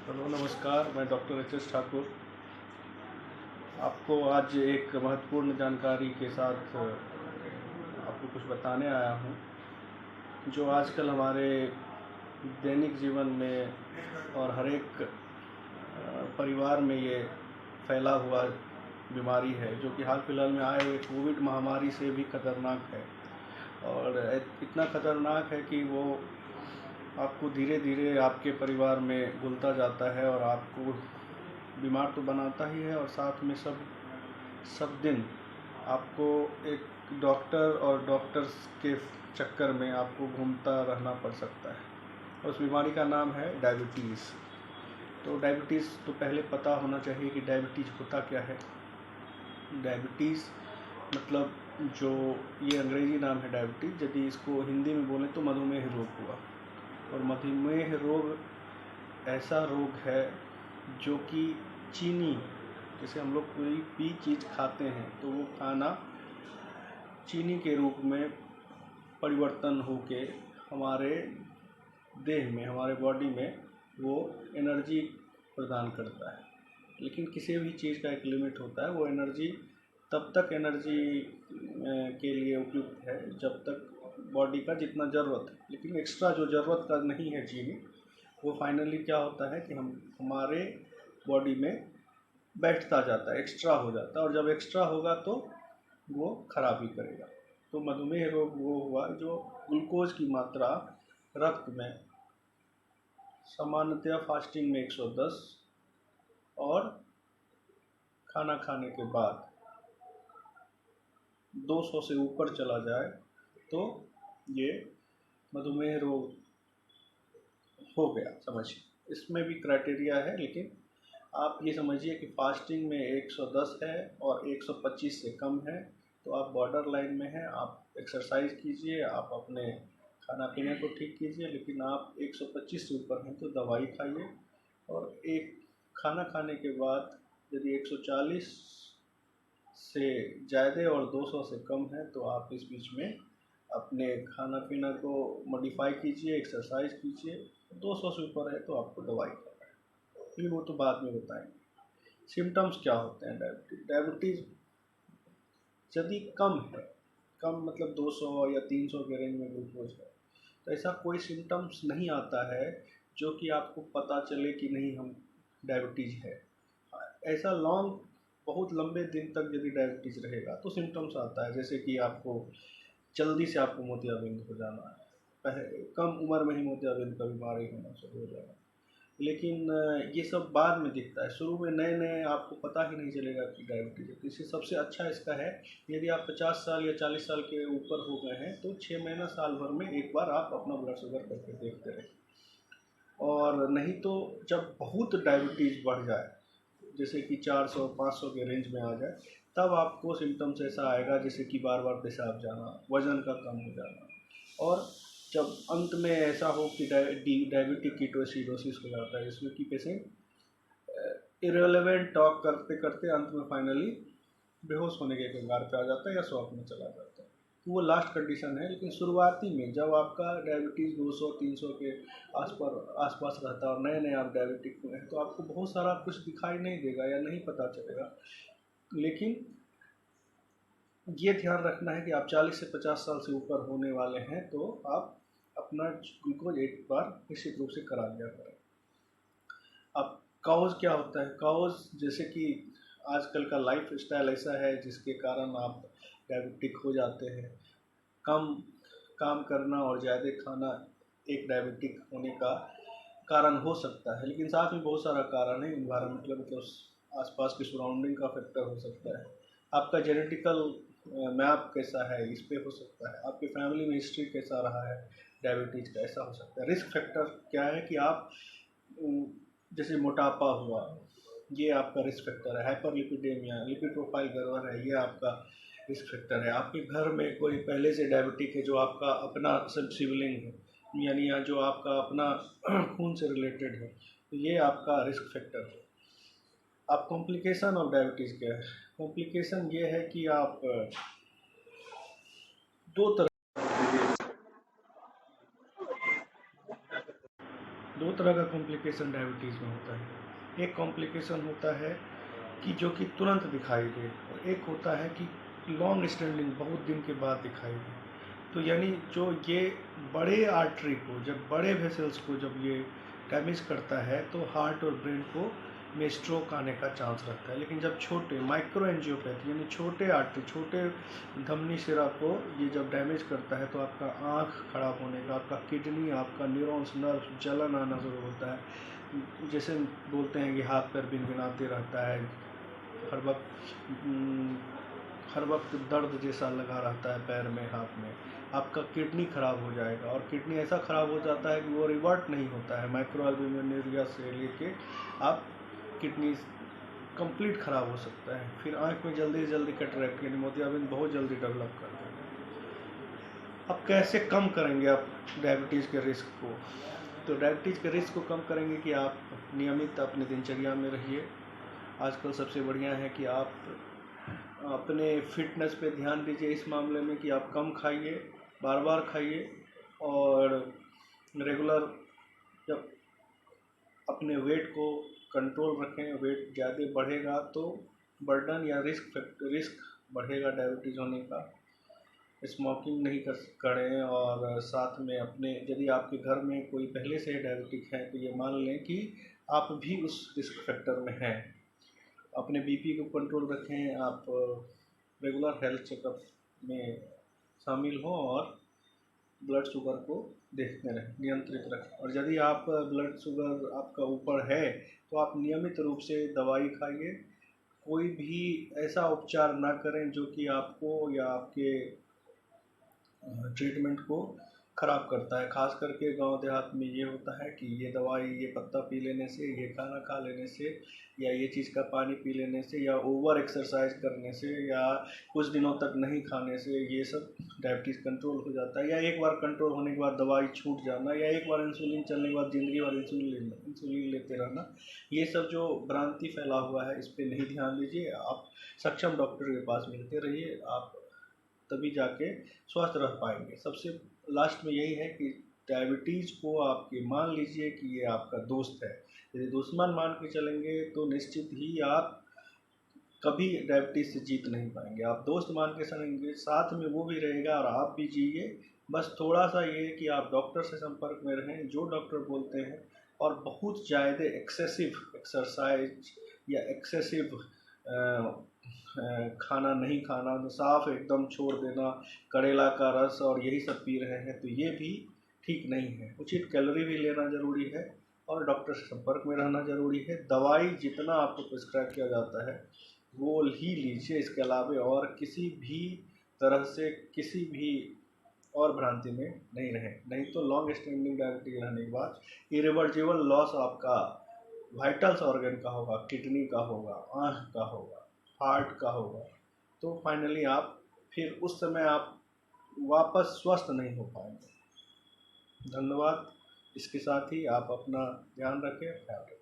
Hello नमस्कार, मैं doctor HS. Thakur आपको आज एक महत्वपूर्ण जानकारी के साथ आपको कुछ बताने आया हूँ, जो आजकल हमारे दैनिक जीवन में और हर एक परिवार में ये फैला हुआ बीमारी है, जो कि हाल फिलहाल में आए हुए कोविड महामारी से भी खतरनाक है। और इतना खतरनाक है कि वो आपको धीरे धीरे आपके परिवार में घुलता जाता है और आपको बीमार तो बनाता ही है, और साथ में सब दिन आपको एक डॉक्टर और डॉक्टर्स के चक्कर में आपको घूमता रहना पड़ सकता है। उस बीमारी का नाम है डायबिटीज़। तो डायबिटीज़ तो पहले पता होना चाहिए कि डायबिटीज़ होता क्या है। डायबिटीज़ मतलब जो ये अंग्रेजी नाम है डायबिटीज़, यदि इसको हिंदी में बोलें तो मधुमेह रोग हुआ। और मधुमेह रोग ऐसा रोग है जो कि चीनी, जैसे हम लोग कोई भी चीज़ खाते हैं तो वो खाना चीनी के रूप में परिवर्तन होके हमारे देह में, हमारे बॉडी में वो एनर्जी प्रदान करता है। लेकिन किसी भी चीज़ का एक लिमिट होता है। वो एनर्जी तब तक एनर्जी के लिए उपयुक्त है जब तक बॉडी का जितना ज़रूरत है। लेकिन एक्स्ट्रा जो ज़रूरत का नहीं है चीनी, वो फाइनली क्या होता है कि हमारे बॉडी में बैठता जाता है, एक्स्ट्रा हो जाता है, और जब एक्स्ट्रा होगा तो वो खराबी करेगा। तो मधुमेह रोग वो हुआ जो ग्लूकोज की मात्रा रक्त में सामान्यतः फास्टिंग में 110 और खाना खाने के बाद 200 से ऊपर चला जाए तो ये मधुमेह रोग हो गया, समझिए। इसमें भी क्राइटेरिया है, लेकिन आप ये समझिए कि फास्टिंग में 110 है और 125 से कम है तो आप बॉर्डर लाइन में हैं। आप एक्सरसाइज कीजिए, आप अपने खाना पीने को ठीक कीजिए, लेकिन आप 125 से ऊपर हैं तो दवाई खाइए। और एक खाना खाने के बाद यदि 140 से ज़्यादा और 200 से कम है तो आप इस बीच में अपने खाना पीना को मॉडिफाई कीजिए, एक्सरसाइज कीजिए। 200 से ऊपर है तो आपको दवाई करना है, फिर वो तो बाद में बताएंगे। सिम्टम्स क्या होते हैं डायबिटीज़ यदि कम है, कम मतलब 200 या 300 के रेंज में ग्लूकोज है, तो ऐसा कोई सिम्टम्स नहीं आता है जो कि आपको पता चले कि नहीं हम डायबिटीज़ है। ऐसा बहुत लंबे दिन तक यदि डायबिटीज़ रहेगा तो सिम्टम्स आता है, जैसे कि आपको जल्दी से आपको मोतियाबिंद हो जाना है, पहले कम उम्र में ही मोतियाबिंद का बीमारी होना शुरू हो जाना। लेकिन ये सब बाद में दिखता है, शुरू में नए नए आपको पता ही नहीं चलेगा कि डायबिटीज़ है। तो इससे सबसे अच्छा इसका है, यदि आप 50 साल या 40 साल के ऊपर हो गए हैं तो 6 महीना साल भर में एक बार आप अपना ब्लड शुगर करके देखते रहें। और नहीं तो जब बहुत डायबिटीज़ बढ़ जाए, जैसे कि 400-500 के रेंज में आ जाए, तब आपको सिम्टम्स ऐसा आएगा जैसे कि बार बार पेशाब जाना, वज़न का कम हो जाना, और जब अंत में ऐसा हो कि डायबिटिक कीटोएसिडोसिस हो जाता है, जिसमें कि पेशेंट इररिलेवेंट टॉक करते करते अंत में फाइनली बेहोश होने के कगार पे आ जाता है या शॉक में चला जाता है। तो वो लास्ट कंडीशन है। लेकिन शुरुआती में जब आपका डायबिटीज़ 200-300 के आसपास रहता है और नए नए आप डायबिटिक हुए हैं, तो आपको बहुत सारा कुछ दिखाई नहीं देगा या नहीं पता चलेगा। लेकिन ये ध्यान रखना है कि आप 40 से 50 साल से ऊपर होने वाले हैं तो आप अपना ग्लूकोज एक बार निश्चित रूप से करा लिया करें। अब काउज क्या होता है? काउज जैसे कि आजकल का लाइफ स्टाइल ऐसा है जिसके कारण आप डायबिटिक हो जाते हैं। कम काम करना और ज़्यादा खाना एक डायबिटिक होने का कारण हो सकता है, लेकिन साथ में बहुत सारा कारण है। इन्वायरमेंटल मतलब आसपास के सराउंडिंग का फैक्टर हो सकता है। आपका जेनेटिकल मैप कैसा है इस पे हो सकता है। आपके फैमिली में हिस्ट्री कैसा रहा है डायबिटीज़ का, ऐसा हो सकता है। रिस्क फैक्टर क्या है कि आप जैसे मोटापा हुआ, ये आपका रिस्क फैक्टर है। हाइपरलिपिडेमिया, लिपिड प्रोफाइल गड़बड़ है, ये आपका रिस्क फैक्टर है। आपके घर में कोई पहले से डायबिटिक है जो आपका अपना सब सिबलिंग है, यानी जो आपका अपना खून से रिलेटेड है, तो ये आपका रिस्क फैक्टर है। अब कॉम्प्लिकेशन ऑफ डायबिटीज़ क्या है? कॉम्प्लिकेशन ये है कि आप दो दो तरह का कॉम्प्लिकेशन डायबिटीज़ में होता है। एक कॉम्प्लिकेशन होता है कि जो कि तुरंत दिखाई दे, और एक होता है कि लॉन्ग स्टैंडिंग, बहुत दिन के बाद दिखाई दे। तो यानी जो ये बड़े आर्टरी को, जब बड़े वेसल्स को जब ये डैमेज करता है तो हार्ट और ब्रेन को में स्ट्रोक आने का चांस रहता है। लेकिन जब छोटे माइक्रो एंजियोपैथी यानी छोटे आर्टरी, छोटे धमनी शिरा को ये जब डैमेज करता है तो आपका आँख खराब होने का, आपका किडनी, आपका न्यूरॉन्स, नर्व, जलन आना शुरू होता है। जैसे बोलते हैं कि हाथ पैर भिनभिनाते रहता है, हर वक्त दर्द जैसा लगा रहता है पैर में, हाथ में। आपका किडनी खराब हो जाएगा, और किडनी ऐसा खराब हो जाता है कि वो रिवर्ट नहीं होता है। माइक्रोअल्बुमिनुरिया से लेके आप किडनी कंप्लीट खराब हो सकता है। फिर आँख में जल्दी से जल्दी कैटरेक्ट यानी मोतियाबिंद बहुत जल्दी डेवलप कर देगा। अब कैसे कम करेंगे आप डायबिटीज़ के रिस्क को? तो डायबिटीज़ के रिस्क को कम करेंगे कि आप नियमित अपनी दिनचर्या में रहिए। आजकल सबसे बढ़िया है कि आप अपने फिटनेस पे ध्यान दीजिए इस मामले में कि आप कम खाइए, बार बार खाइए, और रेगुलर जब अपने वेट को कंट्रोल रखें। वेट ज़्यादा बढ़ेगा तो बर्डन या रिस्क बढ़ेगा डायबिटीज़ होने का। स्मोकिंग नहीं करें, और साथ में अपने, यदि आपके घर में कोई पहले से डायबिटिक है तो ये मान लें कि आप भी उस रिस्क फैक्टर में हैं। अपने बीपी को कंट्रोल रखें, आप रेगुलर हेल्थ चेकअप में शामिल हों, और ब्लड शुगर को देखते रहें, नियंत्रित रखें। और यदि आप ब्लड शुगर आपका ऊपर है तो आप नियमित रूप से दवाई खाइए। कोई भी ऐसा उपचार ना करें जो कि आपको या आपके ट्रीटमेंट को ख़राब करता है। ख़ास करके गांव देहात में ये होता है कि ये दवाई, ये पत्ता पी लेने से, ये खाना खा लेने से, या ये चीज़ का पानी पी लेने से, या ओवर एक्सरसाइज करने से, या कुछ दिनों तक नहीं खाने से ये सब डायबिटीज़ कंट्रोल हो जाता है। या एक बार कंट्रोल होने के बाद दवाई छूट जाना, या एक बार इंसुलिन चलने के बाद ज़िंदगी भर इंसुलिन लेते रहना, ये सब जो भ्रांति फैला हुआ है इस पर नहीं ध्यान दीजिए। आप सक्षम डॉक्टर के पास मिलते रहिए, आप तभी जाके स्वस्थ रह पाएंगे। सबसे लास्ट में यही है कि डायबिटीज़ को आपके मान लीजिए कि ये आपका दोस्त है। यदि दुश्मन मान के चलेंगे तो निश्चित ही आप कभी डायबिटीज़ से जीत नहीं पाएंगे। आप दोस्त मान के चलेंगे, साथ में वो भी रहेगा और आप भी जिए। बस थोड़ा सा ये कि आप डॉक्टर से संपर्क में रहें, जो डॉक्टर बोलते हैं, और बहुत ज़्यादा एक्सेसिव एक्सरसाइज या एक्सेसिव खाना नहीं खाना, तो साफ एकदम छोड़ देना, करेला का रस और यही सब पी रहे हैं, तो ये भी ठीक नहीं है। उचित कैलोरी भी लेना ज़रूरी है, और डॉक्टर से संपर्क में रहना ज़रूरी है। दवाई जितना आपको प्रिस्क्राइब किया जाता है वो ही लीजिए। इसके अलावा और किसी भी तरह से किसी भी और भ्रांति में नहीं रहे, नहीं तो लॉन्ग स्टैंडिंग डायबिटीज रहने के बाद इरिवर्सिबल लॉस आपका वाइटल्स ऑर्गन का होगा, किडनी का होगा, आँख का होगा, हार्ट का होगा। तो फाइनली आप फिर उस समय आप वापस स्वस्थ नहीं हो पाएंगे। धन्यवाद। इसके साथ ही आप अपना ध्यान रखें, ख्याल रखें।